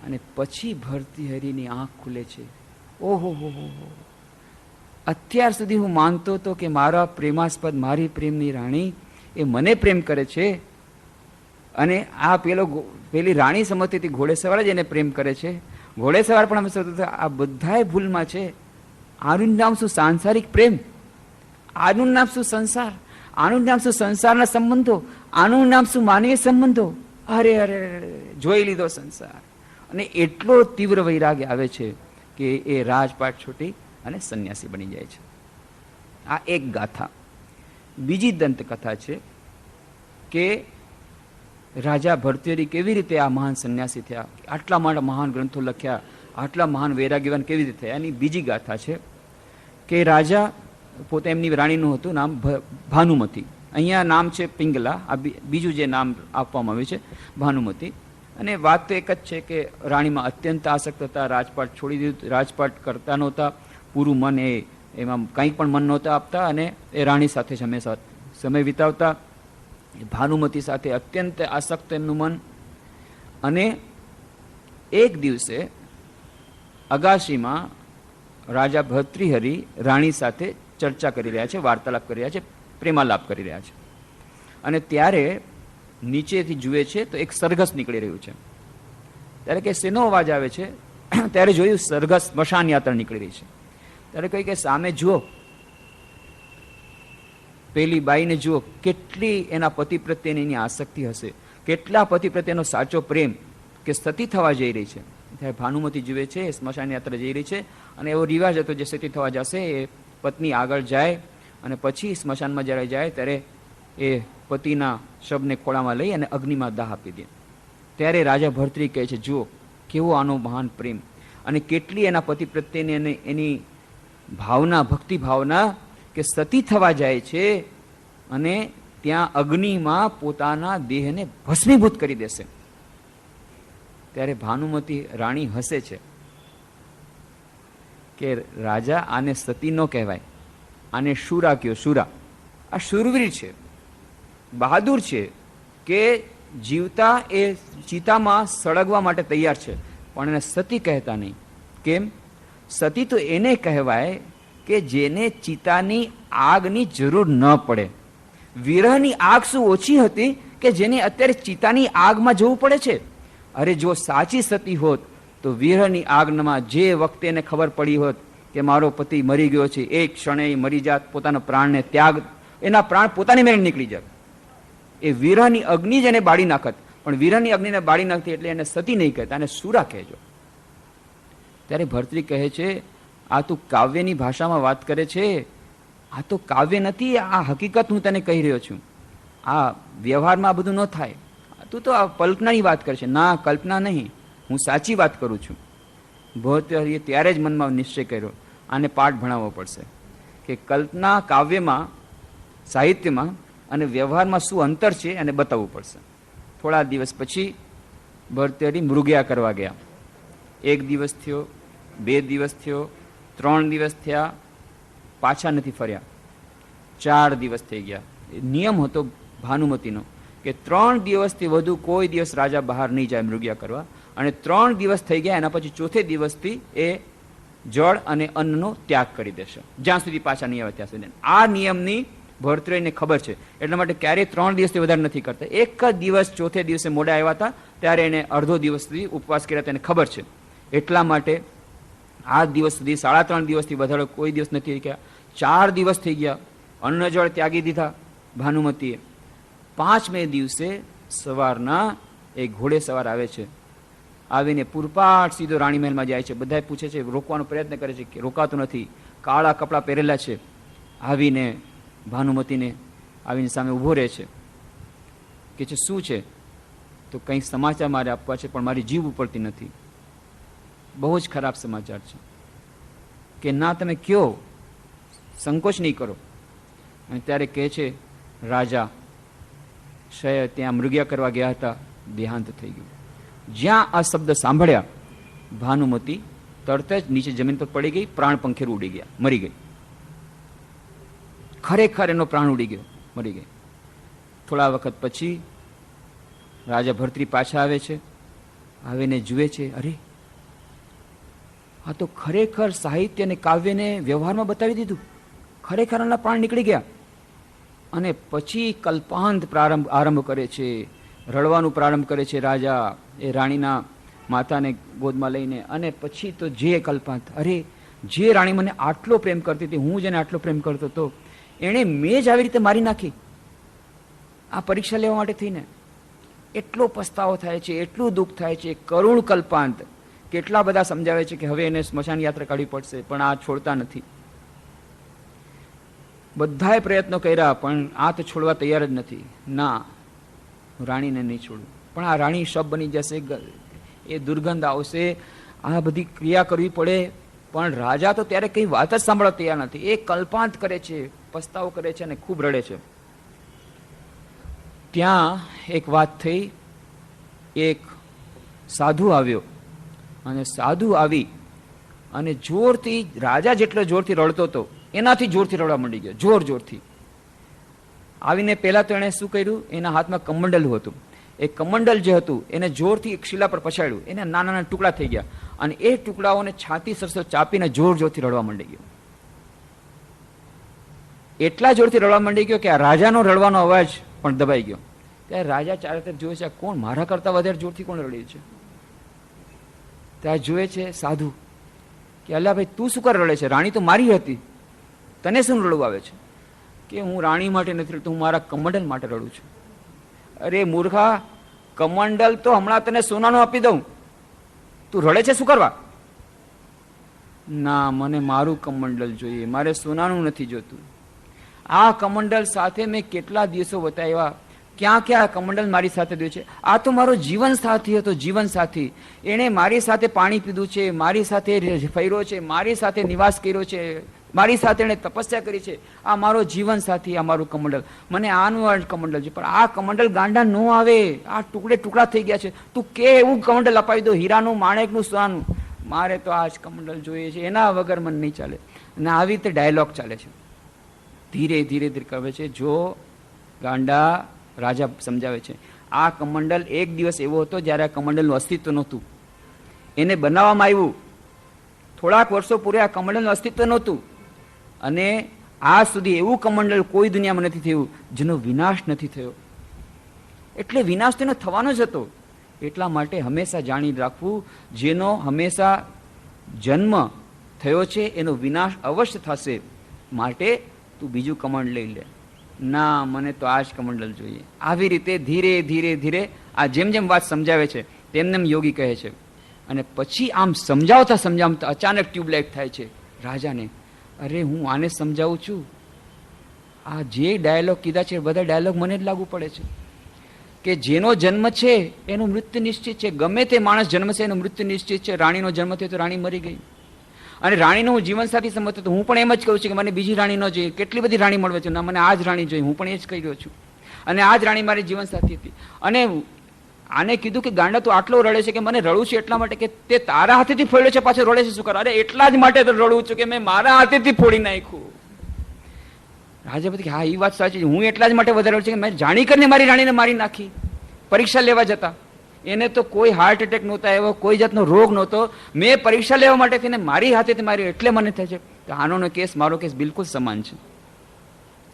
અને પછી ભર્તૃહરિની આંખ ખુલે છે. ઓહો હો હો, અત્યાર સુધી હું માનતો હતો કે મારા પ્રેમાસ્પદ, મારી પ્રેમની રાણી એ મને પ્રેમ કરે છે, અને આ પેલી રાણી સમજતી હતી ઘોડે સવાર જ એને પ્રેમ કરે છે. ઘોડે સવાર પણ અમે સમજતા આ બધાય ભૂલમાં છે. આનું નામ શું સાંસારિક પ્રેમ, આનું નામ શું સંસાર, આનું નામ શું સંસારના સંબંધો, આનું નામ શું માનવીય સંબંધો. અરે અરે જોઈ લીધો સંસાર. અને એટલો તીવ્ર વૈરાગ્ય આવે છે કે એ રાજપાટ છોડી અને સંન્યાસી બની જાય છે. આ એક ગાથા. બીજી દંતકથા છે કે રાજા ભર્તૃહરિ કેવી રીતે આ મહાન સંન્યાસી થયા, આટલા માટે મહાન ગ્રંથો લખ્યા, આટલા મહાન વૈરાગ્યવાન કેવી રીતે થયા. એની બીજી ગાથા છે કે રાજા પોતે એમની રાણીનું હતું નામ ભાનુમતી. અહીંયા નામ છે પિંગલા, આ બીજું જે નામ આપવામાં આવ્યું છે ભાનુમતી. અને વાત તો એક જ છે કે રાણીમાં અત્યંત આસક્ત હતા, રાજપાટ છોડી દીધું, રાજપાટ કરતા નહોતા, પૂરું મન એમાં કંઈ પણ મન નહોતા આપતા, અને એ રાણી સાથે જ હંમેશા સમય વિતાવતા. ભાનુમતી સાથે અત્યંત આસક્ત એમનું મન. અને એક દિવસે અગાશીમાં રાજા ભર્તૃહરિ રાણી સાથે ચર્ચા કરી રહ્યા છે, વાર્તાલાપ કરી રહ્યા છે, પ્રેમાલાપ કરી રહ્યા છે. અને ત્યારે નીચેથી જુએ છે તો એક સરઘસ નીકળી રહ્યું છે. ત્યારે કે શેનો અવાજ આવે છે? ત્યારે જોયું સરઘસ સ્મશાન યાત્રા નીકળી રહી છે. ત્યારે કહ્યું કે સામે જુઓ, પેલી બાઈને જુઓ, કેટલી એના પતિ પ્રત્યેની એની આસક્તિ હશે, કેટલા પતિ પ્રત્યેનો સાચો પ્રેમ કે સતી થવા જઈ રહી છે. ત્યારે ભાનુમતી જુએ છે, સ્મશાન યાત્રા જઈ રહી છે, અને એવો રિવાજ હતો જે સતી થવા જશે એ પત્ની આગળ જાય અને પછી સ્મશાનમાં જ્યારે જાય ત્યારે એ પતિના શબને ખોળામાં લઈ અને અગ્નિમાં દાહ આપી દે. ત્યારે રાજા ભર્તૃહરિ કહે છે, જુઓ કેવો આનો મહાન પ્રેમ, અને કેટલી એના પતિ પ્રત્યેની એની ભાવના, ભક્તિ ભાવના કે સતી થવા જાય છે અને ત્યાં અગ્નિમાં પોતાના દેહને ભસ્મીભૂત કરી દેશે. ત્યારે ભાનુમતી રાણી હસે છે કે રાજા આને સતી ન કહેવાય, આને શુરા કયો, શુરા. આ શૂરવીર છે, બહાદુર છે, કે જીવતા એ ચિતામાં સળગવા માટે તૈયાર છે, પણ એને સતી કહેતા નહીં. કેમ? સતી તો એને કહેવાય કે જેને ચિતાની આગની જરૂર ન પડે. વિરહની આગ શું ઓછી હતી કે જેને અત્યારે ચિતાની આગમાં જવું પડે છે? અરે જો સાચી સતી હોત તો વિરહની આગમાં જે વખતે એને ખબર પડી હોત કે મારો પતિ મરી ગયો છે, એક ક્ષણે મરી જાત, પોતાના પ્રાણને ત્યાગ, એના પ્રાણ પોતાની મેળે નીકળી જાત. એ વિરહની અગ્નિ જ એને બાળી નાખત, પણ વિરહની અગ્નિને બાળી નાખતી એટલે એને સતી નહીં કહેતા, એને શુરા કહેજો. ત્યારે ભર્તૃહરિ કહે છે, આ તું કાવ્યની ભાષામાં વાત કરે છે, આ તો કાવ્ય નથી, આ હકીકત હું તને કહી રહ્યો છું. આ વ્યવહારમાં આ બધું ન થાય, તું તો આ કલ્પનાની વાત કરશે. ના, કલ્પના નહીં, હું સાચી વાત કરું છું. ભર્તૃહરિએ ત્યારે જ મનમાં નિશ્ચય કર્યો, આને પાઠ ભણાવવો પડશે કે કલ્પના કાવ્યમાં, સાહિત્યમાં અને વ્યવહારમાં શું અંતર છે એને બતાવવું પડશે. થોડા દિવસ પછી ભર્તૃહરિ મૃગયા કરવા ગયા. 1 દિવસ થયો, 2 દિવસ થયો, 3 દિવસ થયા, પાછા નથી ફર્યા. 4 દિવસ થઈ ગયા. નિયમ હતો ભાનુમતીનો કે 3 દિવસથી વધુ કોઈ દિવસ રાજા બહાર નહીં જાય મૃગયા કરવા, અને 3 દિવસ થઈ ગયા એના પછી ચોથે દિવસથી એ જળ અને અન્નનો ત્યાગ કરી દેશે, જ્યાં સુધી પાછા નહીં આવે ત્યાં સુધી. આ નિયમની ભર્તૃહરિને ખબર છે, એટલા માટે ક્યારેય 3 દિવસથી વધારે નથી કરતા. એક જ દિવસ ચોથે દિવસે મોડા આવ્યા હતા ત્યારે એને અડધો દિવસ સુધી ઉપવાસ કર્યા, તેને ખબર છે. એટલા માટે આ દિવસ સુધી 3.5 દિવસથી વધારે કોઈ દિવસ નથી ગયા. 4 દિવસ થઈ ગયા, અન્ન જળ ત્યાગી દીધા ભાનુમતીએ. 5મે દિવસે સવારના એક ઘોડે સવાર આવે છે, આવીને પૂરપાટ સીધો રાણી મહેલમાં જાય છે. બધા પૂછે છે, રોકવાનો પ્રયત્ન કરે છે કે રોકાતો નથી, કાળા કપડાં પહેરેલા છે. આવીને ભાનુમતીને આવીને સામે ઊભો રહે છે, કે છે શું છે? તો કંઈ સમાચાર મારે આપવા છે, પણ મારી જીભ ઉપડતી નથી. બહુ જ ખરાબ સમાચાર છે. કે ના, તમે કયો, સંકોચ નહીં કરો. અને ત્યારે કહે છે, રાજા ત્યાં મૃગયા કરવા ગયા હતા, દેહાંત થઈ ગયું. જ્યાં આ શબ્દ સાંભળ્યા ભાનુમતી તરત જ નીચે જમીન પર પડી ગઈ, પ્રાણ પંખેરું ઉડી ગયા, મરી ગઈ. ખરેખર એનો પ્રાણ ઉડી ગયો, મરી ગઈ. થોડા વખત પછી રાજા ભર્તૃહરિ પાછા આવે છે. આવીને જુએ છે, અરે આ તો ખરેખર સાહિત્ય અને કાવ્યને વ્યવહારમાં બતાવી દીધું, ખરેખર એના પ્રાણ નીકળી ગયા. અને પછી કલ્પાંત આરંભ કરે છે, રડવાનું પ્રારંભ કરે છે રાજા એ રાણીના માતાને ગોદમાં લઈને. અને પછી તો જે કલ્પાંત, અરે જે રાણી મને આટલો પ્રેમ કરતી હતી, હું જેને આટલો પ્રેમ કરતો હતો, એણે મેં જ આવી રીતે મારી નાખી આ પરીક્ષા લેવા માટે થઈને. એટલો પસ્તાવો થાય છે, એટલું દુઃખ થાય છે, કરુણ કલ્પાંત. કેટલા બધા સમજાવે છે કે હવે એને સ્મશાન યાત્રા કાઢવી પડશે, પણ આ છોડતા નથી. બધાએ પ્રયત્નો કર્યા, પણ આ તો છોડવા તૈયાર જ નથી. ના, હું રાણીને નહીં છોડું. પણ આ રાણી શબ બની જશે, એ દુર્ગંધ આવશે, આ બધી ક્રિયા કરવી પડે. પણ રાજા તો ત્યારે કઈ વાત જ સાંભળવા તૈયાર નથી. એ કલ્પાંત કરે છે, પસ્તાવો કરે છે અને ખૂબ રડે છે. ત્યાં એક વાત થઈ. એક સાધુ આવ્યો અને સાધુ આવી અને જોરથી, રાજા જેટલો જોરથી રડતો હતો એનાથી જોરથી રડવા માંડી ગયો, જોર જોરથી આવીને. પહેલા તો એણે શું કર્યું, એના હાથમાં કમંડલ હતું. એ કમંડલ જે હતું એને જોરથી એક શિલા પર પછાડ્યું, એને નાના નાના ટુકડા થઈ ગયા અને એ ટુકડાઓને છાતી સરસો ચાપીને જોર જોરથી રડવા માંડી ગયો. એટલા જોરથી રડવા માંડી ગયો કે આ રાજાનો રડવાનો અવાજ પણ દબાઈ ગયો. ત્યારે રાજા ચારે તરફ જોવે છે, કોણ મારા કરતા વધારે જોરથી કોણ રડ્યું છે? ત્યાં જોવે છે સાધુ કે અલ્લા ભાઈ તું શું કર રડે છે? રાણી તો મારી હતી, તને શું રડવું આવે છે? કે હું રાણી માટે નથી રડતો, હું મારા કમંડલ માટે રડું છું. અરે મૂર્ખા, કમંડલ તો હમણાં તને સોનાનું આપી દઉં, તું રડે છે શું કરવા? ના, મને મારું કમંડલ જોઈએ, મારે સોનાનું નથી જોતું. આ કમંડલ સાથે મેં કેટલા દિવસો બતાવ્યા, ક્યાં ક્યાં કમંડલ મારી સાથે દે છે. આ તો મારો જીવન સાથી હતો, જીવન સાથી. એણે મારી સાથે પાણી પીધું છે, મારી સાથે ફર્યો છે, મારી સાથે નિવાસ કર્યો છે, મારી સાથે એણે તપસ્યા કરી છે. આ મારો જીવન સાથી, આ મારું કમંડલ. મને આનું કમંડલ છે, પણ આ કમંડલ ગાંડા ન આવે, આ ટુકડે ટુકડા થઈ ગયા છે. તું કે એવું કમંડલ અપાવી દો, હીરાનું, માણેકનું, સોનાનું. મારે તો આ જ કમંડલ જોઈએ છે, એના વગર મને નહીં ચાલે. અને આવી રીતે ડાયલોગ ચાલે છે. ધીરે ધીરે ધીરે કહે છે, જો ગાંડા, રાજા સમજાવે છે, આ કમંડલ એક દિવસ એવો હતો જ્યારે આ કમંડલનું અસ્તિત્વ નહોતું. એને બનાવવામાં આવ્યું, થોડાક વર્ષો પૂરે આ કમંડલનું અસ્તિત્વ નહોતું. અને આજ સુધી એવું કમંડલ કોઈ દુનિયામાં નથી થયું જેનો વિનાશ નથી થયો. એટલે વિનાશ તેનો થવાનો જ હતો. એટલા માટે હંમેશા જાણી રાખવું, જેનો હંમેશા જન્મ થયો છે એનો વિનાશ અવશ્ય થશે. માટે તું બીજું કમંડલ લઈ લે. ના, મને તો આ જ કમંડલ જોઈએ. આવી રીતે ધીરે ધીરે ધીરે આ જેમ જેમ વાત સમજાવે છે તેમને યોગી કહે છે. અને પછી આમ સમજાવતા સમજાવતા અચાનક ટ્યુબલાઇટ થાય છે રાજાને. અરે હું આને સમજાવું છું, આ જે ડાયલોગ કીધા છે બધા ડાયલોગ મને જ લાગુ પડે છે. કે જેનો જન્મ છે એનું મૃત્યુ નિશ્ચિત છે. ગમે તે માણસ જન્મ છે એનું મૃત્યુ નિશ્ચિત છે. રાણીનો જન્મ થયો તો રાણી મરી ગઈ. અને રાણીનો હું જીવનસાથી સમજતો તો હું પણ એમ જ કહું છું કે મને બીજી રાણી ન જોઈએ. કેટલી બધી રાણી મળવે છે, ના મને આ જ રાણી જોઈએ, હું પણ એ જ કહી રહ્યો છું. અને આ જ રાણી મારી જીવનસાથી હતી. અને આને કીધું કે ગાંડા તું આટલો રડે છે કે મને રડું છું એટલા માટે કે તે તારા હાથેથી ફોડ્યો છે, પાછો રડે છે શું કરે? અરે એટલા જ માટે તો રડું છું કે મેં મારા હાથેથી ફોડી નાખ્યું. રાજા પછી હા એ વાત સાચી છે, હું એટલા જ માટે વધારે રડું છું કે મેં જાણી કરીને મારી રાણીને મારી નાખી. પરીક્ષા લેવા જતા એને તો કોઈ હાર્ટ એટેક નહોતા આવ્યો, કોઈ જાતનો રોગ નહોતો. મેં પરીક્ષા લેવા માટે થઈને મારી હાથેથી મારી, એટલે મને થાય છે કે આનો કેસ મારો કેસ બિલકુલ સમાન છે.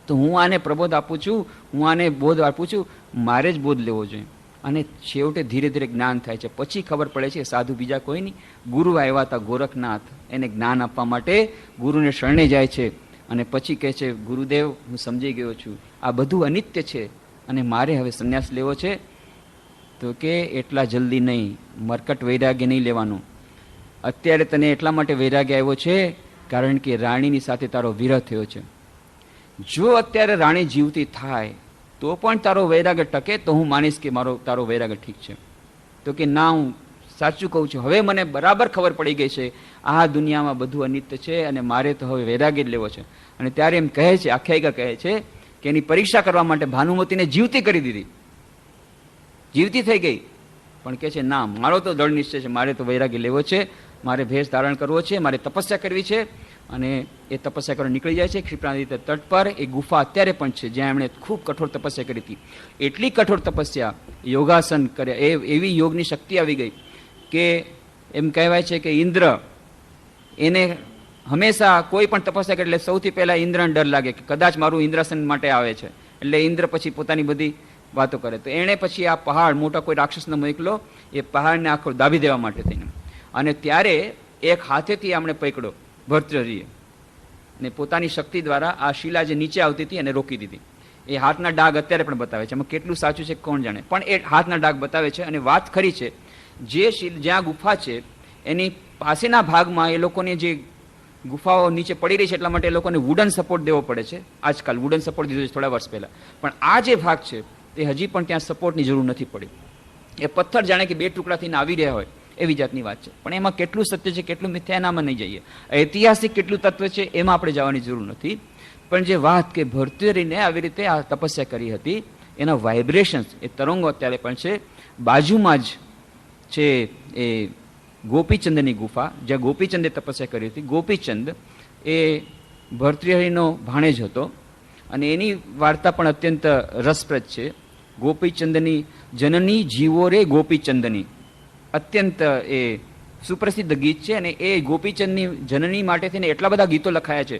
તો હું આને પ્રબોધ આપું છું, હું આને બોધ આપું છું, મારે જ બોધ લેવો જોઈએ. અને છેવટે ધીરે ધીરે જ્ઞાન થાય છે. પછી ખબર પડે છે સાધુ બીજા કોઈ નહીં, ગુરુ આવ્યા હતા ગોરખનાથ, એને જ્ઞાન આપવા માટે ગુરુને શરણે જાય છે. અને પછી કહે છે ગુરુદેવ હું સમજી ગયો છું, આ બધું અનિત્ય છે અને મારે હવે સંન્યાસ લેવો છે. તો કે એટલા જલ્દી નહીં, મરકટ વૈરાગ્ય નહીં લેવાનું. અત્યારે તને એટલા માટે વૈરાગ્ય આવ્યો છે કારણ કે રાણીની સાથે તારો વિરહ થયો છે. જો અત્યારે રાણી જીવતી થાય તો પણ તારો વૈરાગ્ય ટકે તો હું માનીશ કે તારો વૈરાગ્ય ઠીક છે. તો કે ના, હું સાચું કહું છું, હવે મને બરાબર ખબર પડી ગઈ છે આ દુનિયામાં બધું અનિત્ય છે અને મારે તો હવે વૈરાગ્ય જ લેવો છે. અને ત્યારે એમ કહે છે, આખ્યાયિકા કહે છે કે એની પરીક્ષા કરવા માટે ભાનુમતીને જીવતી કરી દીધી, જીવતી થઈ ગઈ. પણ કહે છે ના, મારો તો દૃઢ નિશ્ચય છે, મારે તો વૈરાગ્ય લેવો છે, મારે ભેષ ધારણ કરવો છે, મારે તપસ્યા કરવી છે. અને એ તપસ્યા કરવા નીકળી જાય છે ક્ષિપ્રા નદી તટ પર. એ ગુફા અત્યારે પણ છે જ્યાં એમણે ખૂબ કઠોર તપસ્યા કરી હતી. એટલી કઠોર તપસ્યા, યોગાસન કર્યા, એવી યોગની શક્તિ આવી ગઈ કે એમ કહેવાય છે કે ઇન્દ્ર એને હંમેશા કોઈ પણ તપસ્યા કરે એટલે સૌથી પહેલા ઇન્દ્રને ડર લાગે કે કદાચ મારું ઇન્દ્રાસન માટે આવે છે. એટલે ઇન્દ્ર પછી પોતાની બધી વાતો કરે. તો એણે પછી આ પહાડ, મોટા કોઈ રાક્ષસને મોકલો એ પહાડને આખો દાબી દેવા માટે થઈને. અને ત્યારે એક હાથેથી આમણે પકડ્યો ભર્તૃહરિએ, ને પોતાની શક્તિ દ્વારા આ શિલા જે નીચે આવતી હતી એને રોકી દીધી. એ હાથના ડાઘ અત્યારે પણ બતાવે છે. એમાં કેટલું સાચું છે કોણ જાણે, પણ એ હાથના ડાઘ બતાવે છે. અને વાત ખરી છે, જ્યાં ગુફા છે એની પાસેના ભાગમાં એ લોકોની જે ગુફાઓ નીચે પડી રહી છે એટલા માટે એ લોકોને વુડન સપોર્ટ દેવો પડે છે. આજકાલ વુડન સપોર્ટ દીધો છે થોડા વર્ષ પહેલા. પણ આ જે ભાગ છે તે હજી પણ ત્યાં સપોર્ટની જરૂર નથી પડી. એ પથ્થર જાણે કે બે ટુકડા થઈને આવી રહ્યા હોય એવી જાતની વાત છે. પણ એમાં કેટલું સત્ય છે, કેટલું મિથ્યા, એનામાં નહીં જઈએ. ઐતિહાસિક કેટલું તત્વ છે એમાં આપણે જવાની જરૂર નથી. પણ જે વાત કે ભર્તૃહરિને આવી રીતે આ તપસ્યા કરી હતી, એના વાઇબ્રેશન્સ, એ તરંગો અત્યારે પણ છે. બાજુમાં જ છે એ ગોપીચંદની ગુફા, જ્યાં ગોપીચંદે તપસ્યા કરી હતી. ગોપીચંદ એ ભર્તૃહરિનો ભાણેજ હતો અને એની વાર્તા પણ અત્યંત રસપ્રદ છે. ગોપીચંદની જનની જીવો રે ગોપીચંદની અત્યંત એ સુપ્રસિદ્ધ ગીત છે. અને એ ગોપીચંદની જનની માટે થઈને એટલા બધા ગીતો લખાયા છે.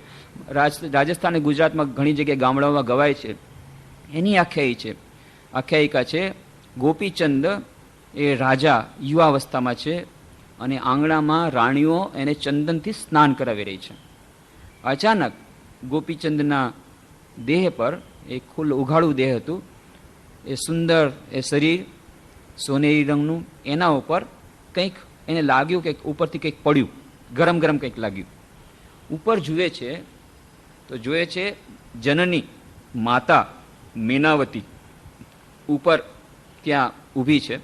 રાજસ્થાન અને ગુજરાતમાં ઘણી જગ્યાએ ગામડાઓમાં ગવાય છે. એની આખ્યાયિકા છે. ગોપીચંદ એ રાજા યુવાવસ્થામાં છે અને આંગણામાં રાણીઓ એને ચંદનથી સ્નાન કરાવી રહી છે. અચાનક ગોપીચંદના દેહ પર, એ ખુલ્લું ઉઘાડું દેહ હતું, એ સુંદર એ શરીર સોનેરી રંગનું, એના ઉપર કંઈક એને લાગ્યું કે ઉપરથી કંઈક પડ્યું, ગરમ ગરમ કંઈક લાગ્યું. ઉપર જુએ છે તો જુએ છે જનની માતા મેનાવતી ઉપર ત્યાં ઊભી છે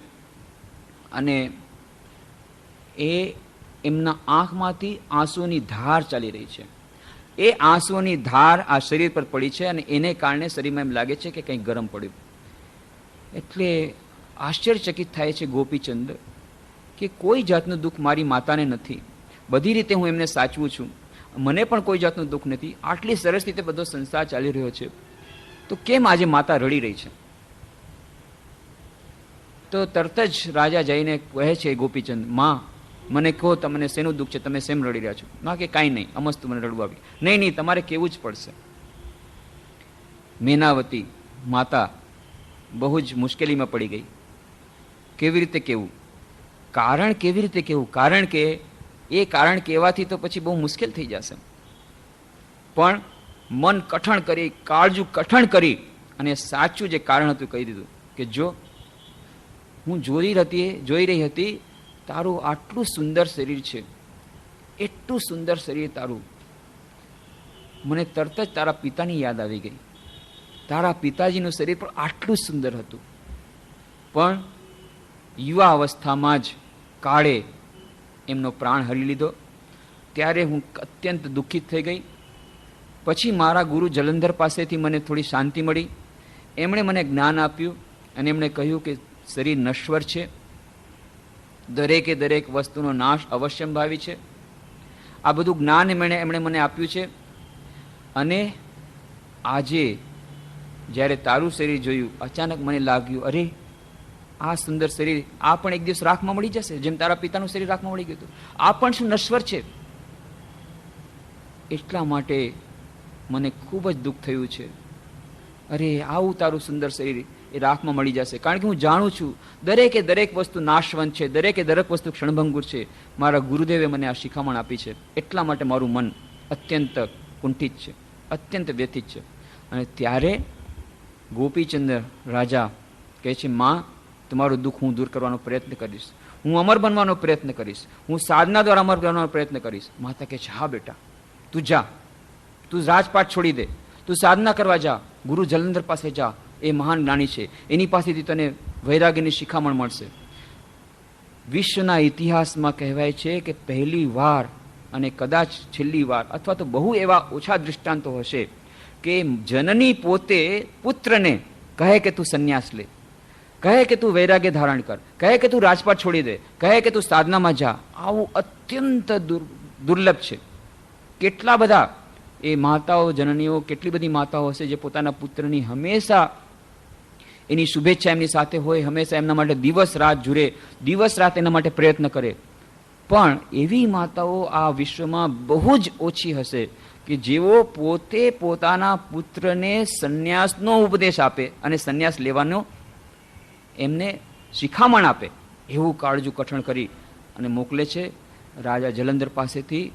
અને એ એમના આંખમાંથી આંસુની ધાર ચાલી રહી છે. એ આંસુની ધાર આ શરીર પર પડી છે અને એને કારણે શરીરમાં એમ લાગે છે કે કંઈક ગરમ પડ્યું. એટલે આશ્ચર્યચકિત થાય છે ગોપીચંદ કે કોઈ જાતનું દુઃખ મારી માતાને નથી. બધી રીતે હું એમને સાચવું છું, મને પણ કોઈ જાતનું દુઃખ નથી. આટલી સરસ રીતે બધો સંસાર ચાલી રહ્યો છે, તો કેમ આજે માતા રડી રહી છે? તો તરત જ રાજા જઈને કહે છે ગોપીચંદ, માં મને કહો તમને શેનું દુઃખ છે, તમે શેમ રડી રહ્યા છો? ના કે કાંઈ નહીં, અમસ્તું મને રડવું આવી. નહીં નહીં, તમારે કહેવું જ પડશે. મેનાવતી માતા બહુ જ મુશ્કેલીમાં પડી ગઈ. કેવી રીતે કહેવું? કારણ કેવી રીતે કહેવું? કારણ કે એ કારણ કહેવાથી તો પછી બહુ મુશ્કેલ થઈ જશે. પણ મન કઠણ કરી, કાળજું કઠણ કરી અને સાચું જે કારણ હતું કહી દીધું કે જો હું જોઈ રહી હતી, તારું આટલું સુંદર શરીર છે, એટલું સુંદર શરીર તારું, મને તરત જ તારા પિતાની યાદ આવી ગઈ. તારા પિતાજીનું શરીર પણ આટલું સુંદર હતું, પણ યુવા અવસ્થામાં જ કાળે એમનો પ્રાણ હરી લીધો. ત્યારે હું અત્યંત દુઃખિત થઈ ગઈ. પછી મારા ગુરુ જલંધર પાસેથી મને થોડી શાંતિ મળી. એમણે મને જ્ઞાન આપ્યું અને એમણે કહ્યું કે શરીર નશ્વર છે, દરેકે દરેક વસ્તુનો નાશ અવશ્યંભાવી છે. આ બધું જ્ઞાન એમણે મને આપ્યું છે. અને આજે જ્યારે તારું શરીર જોયું, અચાનક મને લાગ્યું, અરે આ સુંદર શરીર, આ પણ એક દિવસ રાખમાં મળી જશે, જેમ તારા પિતાનું શરીર રાખમાં મળી ગયું હતું. આ પણ શું નશ્વર છે? એટલા માટે મને ખૂબ જ દુઃખ થયું છે. અરે આવું તારું સુંદર શરીર એ રાખમાં મળી જશે. કારણ કે હું જાણું છું દરેકે દરેક વસ્તુ નાશવંત છે, દરેકે દરેક વસ્તુ ક્ષણભંગુર છે. મારા ગુરુદેવે મને આ શિખામણ આપી છે. એટલા માટે મારું મન અત્યંત કુંઠિત છે, અત્યંત વ્યથિત છે. અને ત્યારે ગોપીચંદ રાજા કહે છે, માં તમારું દુઃખ હું દૂર કરવાનો પ્રયત્ન કરીશ, હું અમર બનવાનો પ્રયત્ન કરીશ, હું સાધના દ્વારા અમર બનવાનો પ્રયત્ન કરીશ. માતા કહે છે, હા બેટા, તું જા, તું રાજપાટ છોડી દે, તું સાધના કરવા જા, ગુરુ જલંધર પાસે જા, એ મહાન જ્ઞાની છે, એની પાસેથી તને વૈરાગ્યની શિખામણ મળશે. વિશ્વના ઇતિહાસમાં કહેવાય છે કે પહેલી વાર અને કદાચ છેલ્લી વાર, અથવા તો બહુ એવા ઓછા દૃષ્ટાંતો હશે કે જનની પોતે પુત્રને કહે કે તું સંન્યાસ લે, કહે કે તું વૈરાગ્ય ધારણ કર, કહે કે તું રાજપાટ છોડી દે, કહે કે તું સાધનામાં જા. આવું અત્યંત દુર્લભ છે. કેટલા બધા એ માતાઓ, જનનીઓ, કેટલી બધી માતાઓ હશે જે પોતાના પુત્રની હંમેશા એની શુભેચ્છા એમની સાથે હોય, હંમેશા એમના માટે દિવસ રાત જુરે, દિવસ રાત એના માટે પ્રયત્ન કરે. પણ એવી માતાઓ આ વિશ્વમાં બહુ જ ઓછી હશે કે જેઓ પોતે પોતાના પુત્રને સંન્યાસનો ઉપદેશ આપે અને સંન્યાસ લેવાનો એમને શિખામણ આપે. એવું કાળજું કઠણ કરી અને મોકલે છે. રાજા જલંધર પાસેથી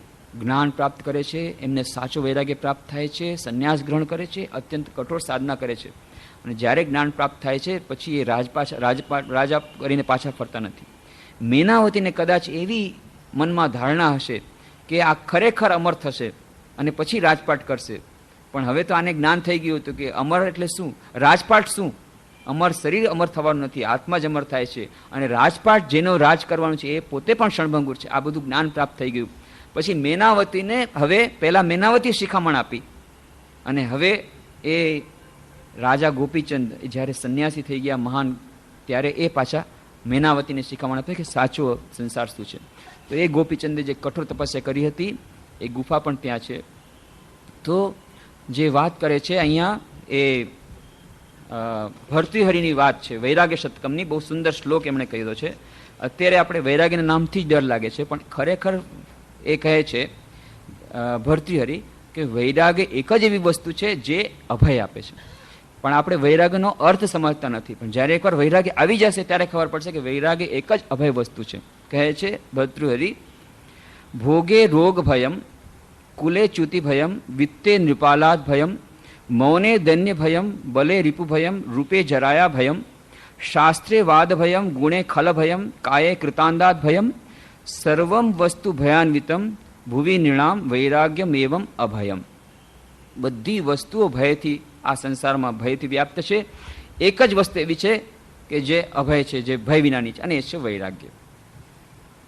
જ્ઞાન પ્રાપ્ત કરે છે, એમને સાચો વૈરાગ્ય પ્રાપ્ત થાય છે, સંન્યાસ ગ્રહણ કરે છે, અત્યંત કઠોર સાધના કરે છે. અને જ્યારે જ્ઞાન પ્રાપ્ત થાય છે પછી એ રાજા કરીને પાછા ફરતા નથી. મેનાવતીને કદાચ એવી મનમાં ધારણા હશે કે આ ખરેખર અમર થશે અને પછી રાજપાટ કરશે. પણ હવે તો આને જ્ઞાન થઈ ગયું હતું કે અમર એટલે શું, રાજપાટ શું. અમર શરીર અમર થવાનું નથી, આત્મા જ અમર થાય છે. અને રાજપાટ જેનો રાજ કરવાનું છે એ પોતે પણ ક્ષણભંગુર છે. આ બધું જ્ઞાન પ્રાપ્ત થઈ ગયું. પછી મેનાવતીને હવે પહેલા મેનાવતી શિખામણ આપી, અને હવે એ રાજા ગોપીચંદ જ્યારે સંન્યાસી થઈ ગયા મહાન, ત્યારે એ પાછા મેનાવતીને શિખામણ આપે કે સાચો સંસાર શું છે. તો એ ગોપીચંદે જે કઠોર તપસ્યા કરી હતી એ ગુફા પણ ત્યાં છે. તો જે વાત કરે છે અહીંયા એ ભર્તૃહરિની વાત છે, વૈરાગ્ય શતકમની. બહુ સુંદર શ્લોક એમણે કહ્યો છે. અત્યારે આપણે વૈરાગ્યના નામથી જ ડર લાગે છે, પણ ખરેખર એ કહે છે ભર્તૃહરિ કે વૈરાગ્ય એક જ એવી વસ્તુ છે જે અભય આપે છે. પણ આપણે વૈરાગ્યનો અર્થ સમજતા નથી. પણ જ્યારે એકવાર વૈરાગ્ય આવી જશે ત્યારે ખબર પડશે કે વૈરાગ્ય એક જ અભય વસ્તુ છે. કહે છે ભર્તૃહરિ, ભોગે રોગ ભયમ, કુલે ચ્યુતિ ભયમ, વિત્તે નૃપાલાદ ભયમ, મૌને દન્ય ભયમ, બલે રિપુ ભયમ, રૂપે જરાયા ભયમ, શાસ્ત્રે વાદ ભયમ, ગુણે ખલ ભયમ, કાયે કૃતાંદાત ભયમ, સર્વમ વસ્તુ ભયાન્વિતમ, ભુવિ નિણામ વૈરાગ્યમ એવમ અભયમ. બધી વસ્તુઓ ભયથી, આ સંસારમાં ભયથી વ્યાપ્ત છે. એક જ વસ્તુ એવી છે કે જે અભય છે, જે ભય વિનાની છે, અને એ છે વૈરાગ્ય.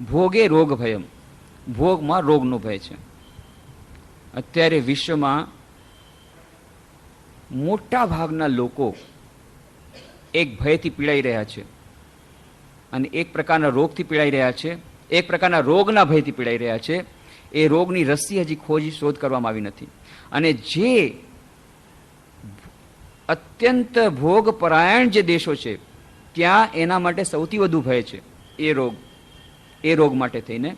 ભોગે રોગ ભયમ, ભોગમાં રોગનો ભય છે. અત્યારે વિશ્વમાં મોટા ભાગના લોકો એક ભયથી પીડાઈ રહ્યા છે, અને એક પ્રકારના રોગથી પીડાઈ રહ્યા છે, એક પ્રકારના રોગના ભયથી પીડાઈ રહ્યા છે. એ રોગની રસી હજી શોધ કરવામાં આવી નથી. અને જે અત્યંત ભોગપરાયણ જે દેશો છે ત્યાં એના માટે સૌથી વધુ ભય છે એ રોગ માટે થઈને.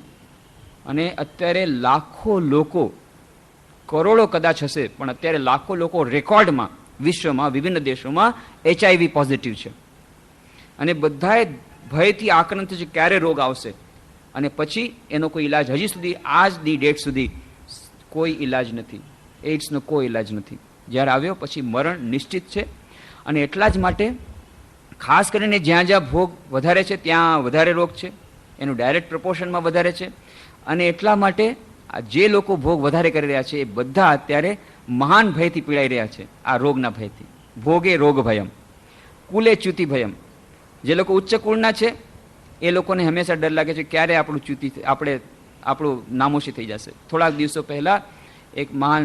અને અત્યારે લાખો લોકો, કરોડો કદાચ હશે, પણ અત્યારે લાખો લોકો રેકોર્ડમાં વિશ્વમાં વિભિન્ન દેશોમાં HIV પોઝિટિવ છે. અને બધાએ ભયથી આક્રાંત છે ક્યારે રોગ આવશે, અને પછી એનો કોઈ ઇલાજ હજી સુધી, આજની ડેટ સુધી કોઈ ઇલાજ નથી. એઇડ્સનો કોઈ ઇલાજ નથી. જ્યારે આવ્યો પછી મરણ નિશ્ચિત છે. અને એટલા જ માટે ખાસ કરીને જ્યાં જ્યાં ભોગ વધારે છે ત્યાં વધારે રોગ છે, એનું ડાયરેક્ટ પ્રપોર્શનમાં વધારે છે. અને એટલા માટે જે લોકો ભોગ વધારે કરી રહ્યા છે એ બધા અત્યારે મહાન ભયથી પીડાઈ રહ્યા છે, આ રોગના ભયથી. ભોગે રોગ ભયમ, કુલે ચ્યુતિ ભયમ. જે લોકો ઉચ્ચ કુળના છે એ લોકોને હંમેશા ડર લાગે છે ક્યારે આપણું નામોશી થઈ જશે. થોડાક દિવસો પહેલા એક મહાન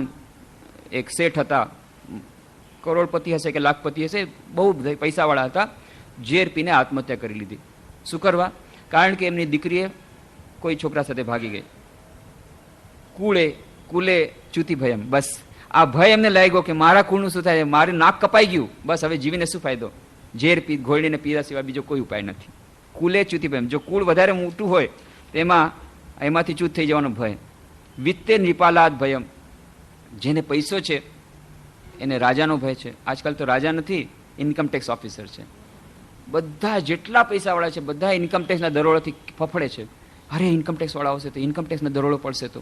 એક શેઠ હતા, કરોડપતિ હશે કે લાખપતિ હશે, બહુ પૈસાવાળા હતા, ઝેર પીને આત્મહત્યા કરી લીધી. શું કરવા? કારણ કે એમની દીકરીએ કોઈ છોકરા સાથે ભાગી ગઈ. કુલે ચ્યુતિ ભયમ, બસ આ ભય એમને લાગ્યો કે મારા કુળનું શું થાય, મારે નાક કપાઈ ગયું, બસ હવે જીવીને શું ફાયદો, ઝેર ઘોડીને પીવા સિવાય બીજો કોઈ ઉપાય નથી. કુલે ચ્યુતિ ભયમ, જો કુળ વધારે મોટું હોય એમાંથી ચ્યુત થઈ જવાનો ભય. વિત્તે નૃપાલાદ ભયમ, જેને પૈસો છે એને રાજાનો ભય છે. આજકાલ તો રાજા નથી, ઇન્કમટેક્સ ઓફિસર છે. બધા જેટલા પૈસાવાળા છે બધા ઇન્કમટેક્સના દરોડાથી ફફડે છે. અરે ઇન્કમટેક્સવાળા આવશે તો ઇન્કમટેક્સના દરોડો પડશે તો.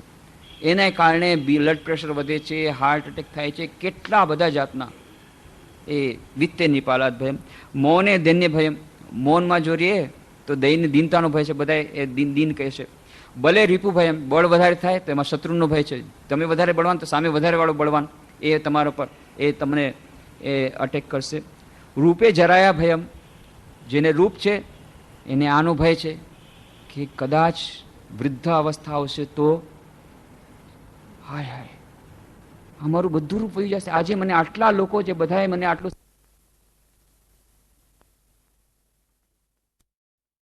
એના કારણે બ્લડ પ્રેશર વધે છે, હાર્ટ એટેક થાય છે, કેટલા બધા જાતના. એ વિત્તે નિપાલાદ ભયમ. મૌને દૈન્ય ભયમ, મૌનમાં જો રહે તો દૈન્ય દીનતાનો ભય છે, બધા એ દીન કહે છે. બલે રીપુ ભયમ, બળ વધારે થાય તો એમાં શત્રુનો ભય છે. તમે વધારે બળવાન તો સામે વધારે વાળો બળવાન એ તમારા પર એ તમને એ અટેક કરશે. રૂપે જરાયા ભયમ, જેને રૂપ છે એને આનો ભય છે કે કદાચ વૃદ્ધ અવસ્થા આવશે તો હાય અમારું બધું રૂપ વહી જશે. આજે મને આટલા લોકો જે બધાએ મને આટલું